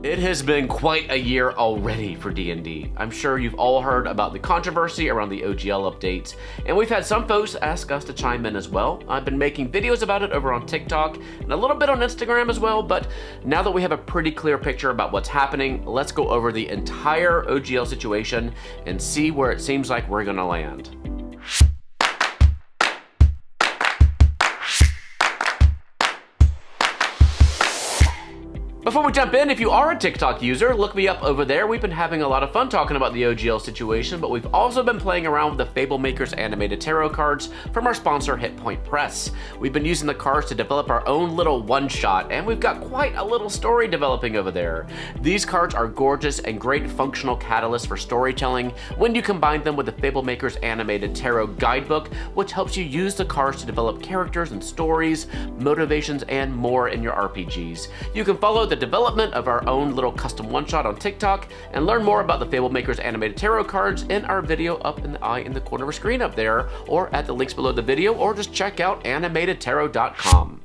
It has been quite a year already for D&D. I'm sure you've all heard about the controversy around the OGL updates, and we've had some folks ask us to chime in as well. I've been making videos about it over on TikTok and a little bit on Instagram as well, but now that we have a pretty clear picture about what's happening, let's go over the entire OGL situation and see where it seems like we're gonna land. Before we jump in, if you are a TikTok user, look me up over there. We've been having a lot of fun talking about the OGL situation, but we've also been playing around with the Fablemaker's animated tarot cards from our sponsor, Hit Point Press. We've been using the cards to develop our own little one-shot, and we've got quite a little story developing over there. These cards are gorgeous and great functional catalysts for storytelling when you combine them with the Fablemaker's animated tarot guidebook, which helps you use the cards to develop characters and stories, motivations, and more in your RPGs. You can follow the development of our own little custom one-shot on TikTok and learn more about the Fablemaker's animated tarot cards in our video up in the eye in the corner of the screen up there, or at the links below the video, or just check out animatedtarot.com.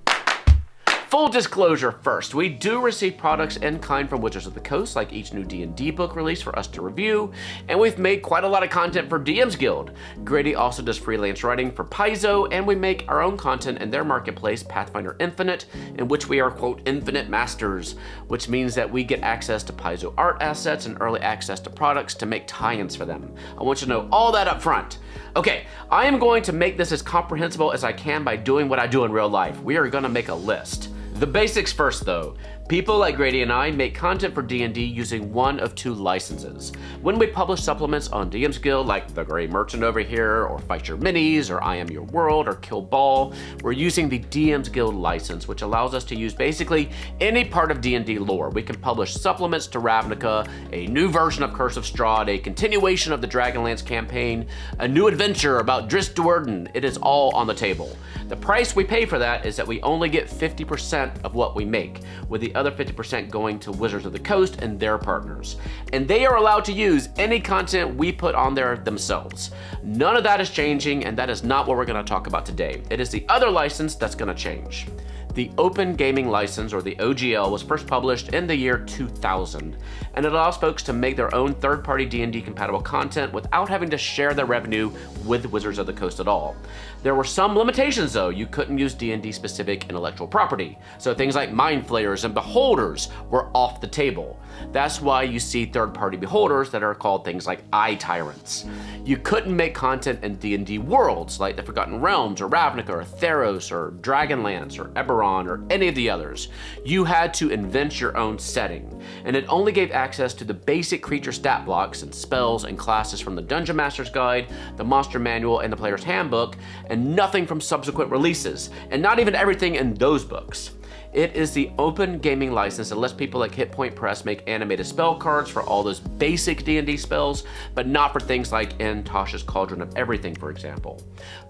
Full disclosure first, we do receive products in kind from Wizards of the Coast, like each new D&D book release for us to review, and we've made quite a lot of content for DMsGuild. Grady also does freelance writing for Paizo, and we make our own content in their marketplace, Pathfinder Infinite, in which we are, quote, infinite masters, which means that we get access to Paizo art assets and early access to products to make tie-ins for them. I want you to know all that up front. Okay, I am going to make this as comprehensible as I can by doing what I do in real life. We are gonna make a list. The basics first though. People like Grady and I make content for D&D using one of two licenses. When we publish supplements on DMsGuild, like The Grey Merchant over here, or Fight Your Minis, or I Am Your World, or Kill Ball, we're using the DMsGuild license, which allows us to use basically any part of D&D lore. We can publish supplements to Ravnica, a new version of Curse of Strahd, a continuation of the Dragonlance campaign, a new adventure about Drizzt Do'Urden. It is all on the table. The price we pay for that is that we only get 50% of what we make, with the other 50% going to Wizards of the Coast and their partners. And they are allowed to use any content we put on there themselves. None of that is changing, and that is not what we're gonna talk about today. It is the other license that's gonna change. The Open Gaming License, or the OGL, was first published in the year 2000, and it allows folks to make their own third-party D&D compatible content without having to share their revenue with Wizards of the Coast at all. There were some limitations though. You couldn't use D&D specific intellectual property, so things like Mind Flayers and Beholders were off the table. That's why you see third-party beholders that are called things like Eye Tyrants. You couldn't make content in D&D worlds like the Forgotten Realms, or Ravnica, or Theros, or Dragonlance, or Eberron, or any of the others. You had to invent your own setting, and it only gave access to the basic creature stat blocks and spells and classes from the Dungeon Master's Guide, the Monster Manual, and the Player's Handbook, and nothing from subsequent releases, and not even everything in those books. It is the Open Gaming License that lets people like Hit Point Press make animated spell cards for all those basic D&D spells, but not for things like in Tasha's Cauldron of Everything, for example.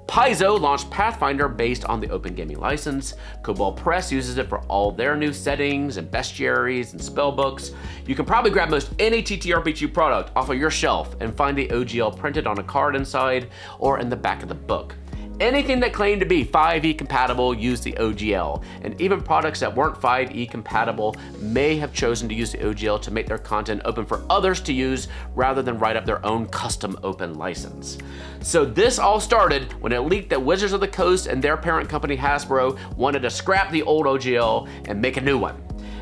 Paizo launched Pathfinder based on the Open Gaming License. Cobalt Press uses it for all their new settings and bestiaries and spell books. You can probably grab most any TTRPG product off of your shelf and find the OGL printed on a card inside or in the back of the book. Anything that claimed to be 5e compatible used the OGL, and even products that weren't 5e compatible may have chosen to use the OGL to make their content open for others to use rather than write up their own custom open license. So this all started when it leaked that Wizards of the Coast and their parent company Hasbro wanted to scrap the old OGL and make a new one.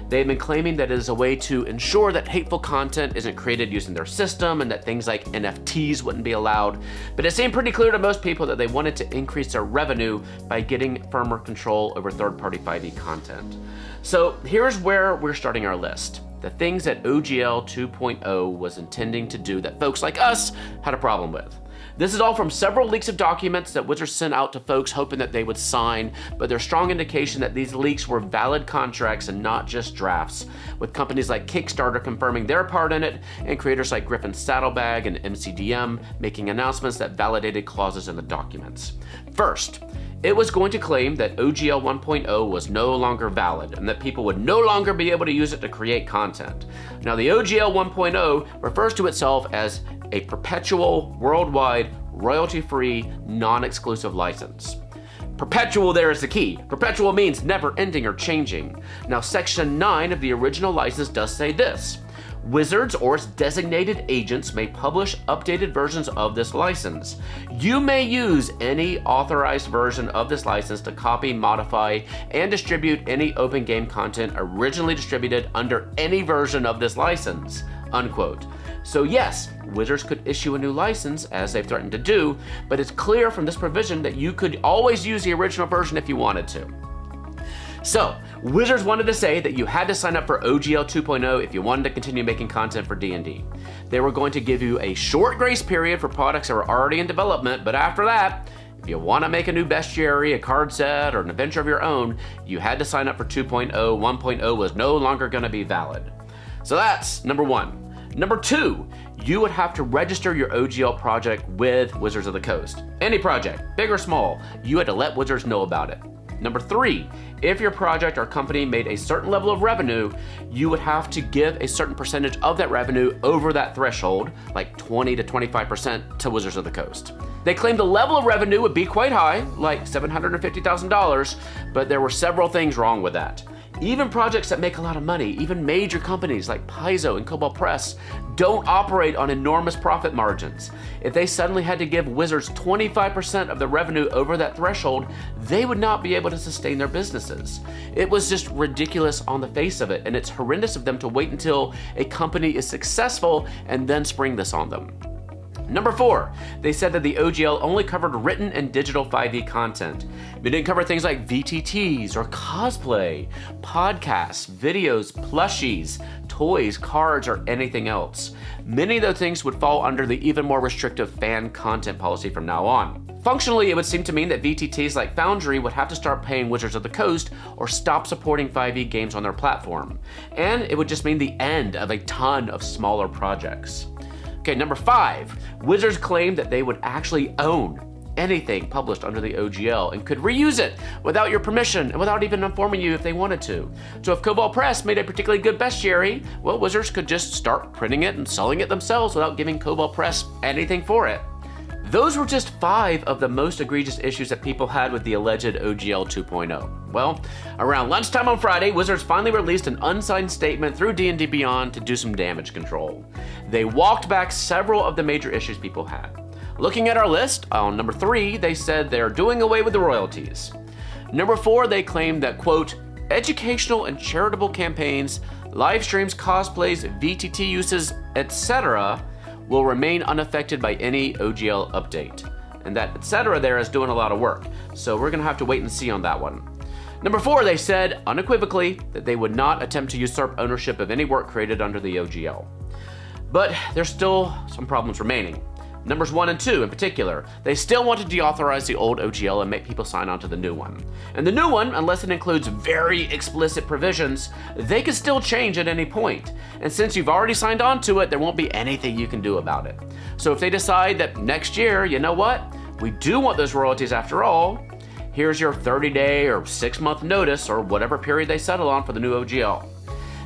They've been claiming that it is a way to ensure that hateful content isn't created using their system and that things like NFTs wouldn't be allowed. But it seemed pretty clear to most people that they wanted to increase their revenue by getting firmer control over third-party 5e content. So here's where we're starting our list. The things that OGL 2.0 was intending to do that folks like us had a problem with. This is all from several leaks of documents that Wizards sent out to folks hoping that they would sign, but there's strong indication that these leaks were valid contracts and not just drafts, with companies like Kickstarter confirming their part in it, and creators like Griffin Saddlebag and MCDM making announcements that validated clauses in the documents. First, it was going to claim that OGL 1.0 was no longer valid and that people would no longer be able to use it to create content. Now, the OGL 1.0 refers to itself as a perpetual, worldwide, royalty-free, non-exclusive license. Perpetual there is the key. Perpetual means never ending or changing. Now, Section 9 of the original license does say this. Wizards or its designated agents may publish updated versions of this license. You may use any authorized version of this license to copy, modify, and distribute any open game content originally distributed under any version of this license, unquote. So yes, Wizards could issue a new license, as they've threatened to do, but it's clear from this provision that you could always use the original version if you wanted to. So, Wizards wanted to say that you had to sign up for OGL 2.0 if you wanted to continue making content for D&D. They were going to give you a short grace period for products that were already in development, but after that, if you want to make a new bestiary, a card set, or an adventure of your own, you had to sign up for 2.0. 1.0 was no longer going to be valid. So that's number one. Number two, you would have to register your OGL project with Wizards of the Coast. Any project, big or small, you had to let Wizards know about it. Number three, if your project or company made a certain level of revenue, you would have to give a certain percentage of that revenue over that threshold, like 20 to 25% to Wizards of the Coast. They claimed the level of revenue would be quite high, like $750,000, but there were several things wrong with that. Even projects that make a lot of money, even major companies like Paizo and Cobalt Press, don't operate on enormous profit margins. If they suddenly had to give Wizards 25% of the revenue over that threshold, they would not be able to sustain their businesses. It was just ridiculous on the face of it, and it's horrendous of them to wait until a company is successful and then spring this on them. Number four, they said that the OGL only covered written and digital 5e content. They didn't cover things like VTTs or cosplay, podcasts, videos, plushies, toys, cards, or anything else. Many of those things would fall under the even more restrictive fan content policy from now on. Functionally, it would seem to mean that VTTs like Foundry would have to start paying Wizards of the Coast or stop supporting 5e games on their platform. And it would just mean the end of a ton of smaller projects. Okay, number five, Wizards claimed that they would actually own anything published under the OGL and could reuse it without your permission and without even informing you if they wanted to. So if Cobalt Press made a particularly good bestiary, well, Wizards could just start printing it and selling it themselves without giving Cobalt Press anything for it. Those were just 5 of the most egregious issues that people had with the alleged OGL 2.0. Well, around lunchtime on Friday, Wizards finally released an unsigned statement through D&D Beyond to do some damage control. They walked back several of the major issues people had. Looking at our list, on number 3, they said they're doing away with the royalties. Number 4, they claimed that, quote, educational and charitable campaigns, live streams, cosplays, VTT uses, etc., will remain unaffected by any OGL update. And that etc. there is doing a lot of work, so we're gonna have to wait and see on that one. Number 4, they said unequivocally that they would not attempt to usurp ownership of any work created under the OGL. But there's still some problems remaining. Numbers 1 and 2 in particular, they still want to deauthorize the old OGL and make people sign on to the new one. And the new one, unless it includes very explicit provisions, they can still change at any point. And since you've already signed on to it, there won't be anything you can do about it. So if they decide that next year, you know what, we do want those royalties after all, here's your 30-day or 6-month notice or whatever period they settle on for the new OGL.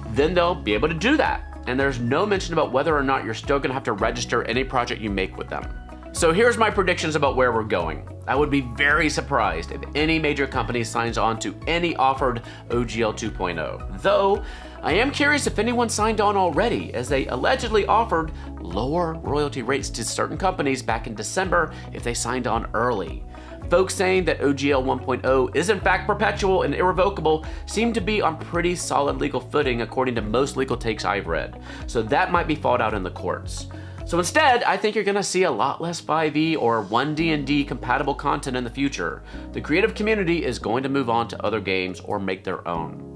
Then they'll be able to do that. And there's no mention about whether or not you're still gonna have to register any project you make with them. So here's my predictions about where we're going. I would be very surprised if any major company signs on to any offered OGL 2.0. Though, I am curious if anyone signed on already, as they allegedly offered lower royalty rates to certain companies back in December if they signed on early. Folks saying that OGL 1.0 is in fact perpetual and irrevocable seem to be on pretty solid legal footing according to most legal takes I've read, so that might be fought out in the courts. So instead, I think you're gonna see a lot less 5e or 1D&D compatible content in the future. The creative community is going to move on to other games or make their own.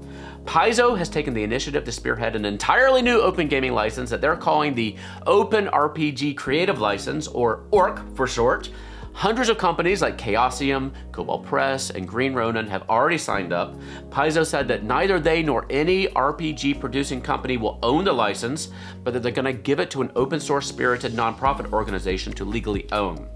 Paizo has taken the initiative to spearhead an entirely new open gaming license that they're calling the Open RPG Creative License, or ORC for short. Hundreds of companies like Chaosium, Cobalt Press, and Green Ronin have already signed up. Paizo said that neither they nor any RPG producing company will own the license, but that they're gonna give it to an open source spirited nonprofit organization to legally own.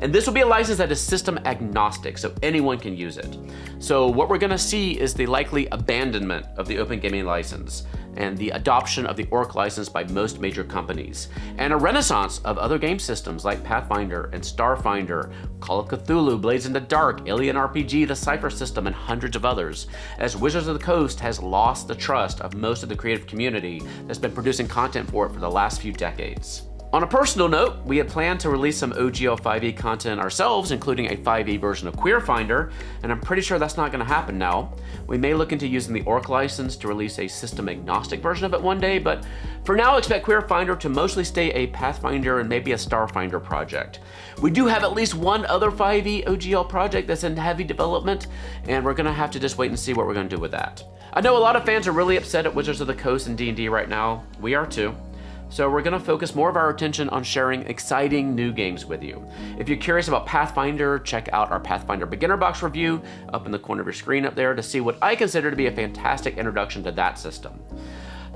And this will be a license that is system agnostic, so anyone can use it. So what we're gonna see is the likely abandonment of the open gaming license. and the adoption of the Orc license by most major companies, and a renaissance of other game systems like Pathfinder and Starfinder, Call of Cthulhu, Blades in the Dark, Alien RPG, the Cypher system, and hundreds of others, as Wizards of the Coast has lost the trust of most of the creative community that's been producing content for it for the last few decades. On a personal note, we had planned to release some OGL 5e content ourselves, including a 5e version of Queer Finder, and I'm pretty sure that's not going to happen now. We may look into using the Orc license to release a system-agnostic version of it one day, but for now expect Queer Finder to mostly stay a Pathfinder and maybe a Starfinder project. We do have at least one other 5e OGL project that's in heavy development, and we're going to have to just wait and see what we're going to do with that. I know a lot of fans are really upset at Wizards of the Coast and D&D right now. We are too. So we're going to focus more of our attention on sharing exciting new games with you. If you're curious about Pathfinder, check out our Pathfinder Beginner Box review up in the corner of your screen up there to see what I consider to be a fantastic introduction to that system.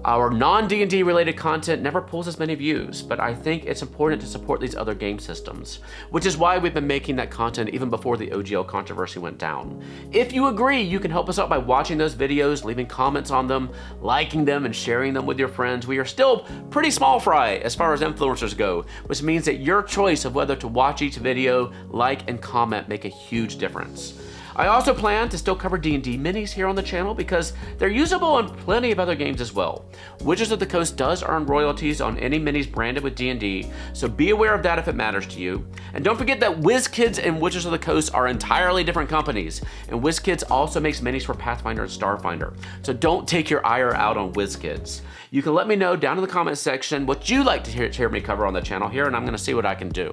Our non-D&D related content never pulls as many views, but I think it's important to support these other game systems, which is why we've been making that content even before the OGL controversy went down. If you agree, you can help us out by watching those videos, leaving comments on them, liking them, and sharing them with your friends. We are still pretty small fry as far as influencers go, which means that your choice of whether to watch each video, like, and comment make a huge difference. I also plan to still cover D&D minis here on the channel because they're usable in plenty of other games as well. Wizards of the Coast does earn royalties on any minis branded with D&D, so be aware of that if it matters to you. And don't forget that WizKids and Wizards of the Coast are entirely different companies, and WizKids also makes minis for Pathfinder and Starfinder, so don't take your ire out on WizKids. You can let me know down in the comments section what you'd like to hear me cover on the channel here, and I'm going to see what I can do.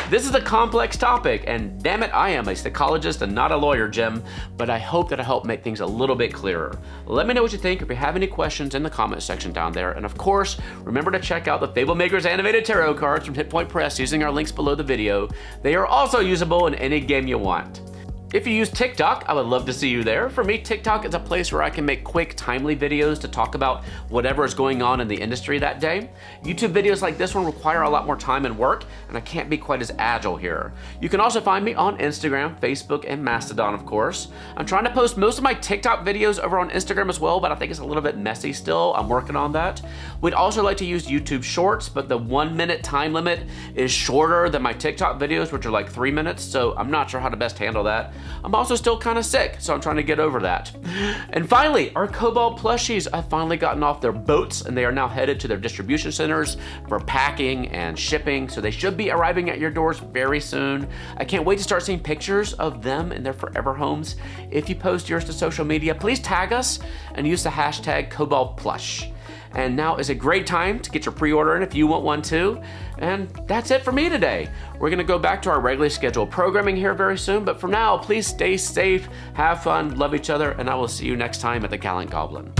This is a complex topic, and damn it, I am a psychologist and not a lawyer, Jim, but I hope that I help make things a little bit clearer. Let me know what you think if you have any questions in the comment section down there, and of course, remember to check out the Fablemaker's animated tarot cards from Hit Point Press using our links below the video. They are also usable in any game you want. If you use TikTok, I would love to see you there. For me, TikTok is a place where I can make quick, timely videos to talk about whatever is going on in the industry that day. YouTube videos like this one require a lot more time and work, and I can't be quite as agile here. You can also find me on Instagram, Facebook, and Mastodon, of course. I'm trying to post most of my TikTok videos over on Instagram as well, but I think it's a little bit messy still. I'm working on that. We'd also like to use YouTube Shorts, but the 1 minute time limit is shorter than my TikTok videos, which are like 3 minutes, so I'm not sure how to best handle that. I'm also still kind of sick, so I'm trying to get over that. And finally, our Cobalt plushies have finally gotten off their boats, and they are now headed to their distribution centers for packing and shipping, so they should be arriving at your doors very soon. I can't wait to start seeing pictures of them in their forever homes. If you post yours to social media, please tag us and use the hashtag CobaltPlush. And now is a great time to get your pre-order in if you want one too. And that's it for me today. We're gonna go back to our regularly scheduled programming here very soon, but for now, please stay safe, have fun, love each other, and I will see you next time at the Gallant Goblin.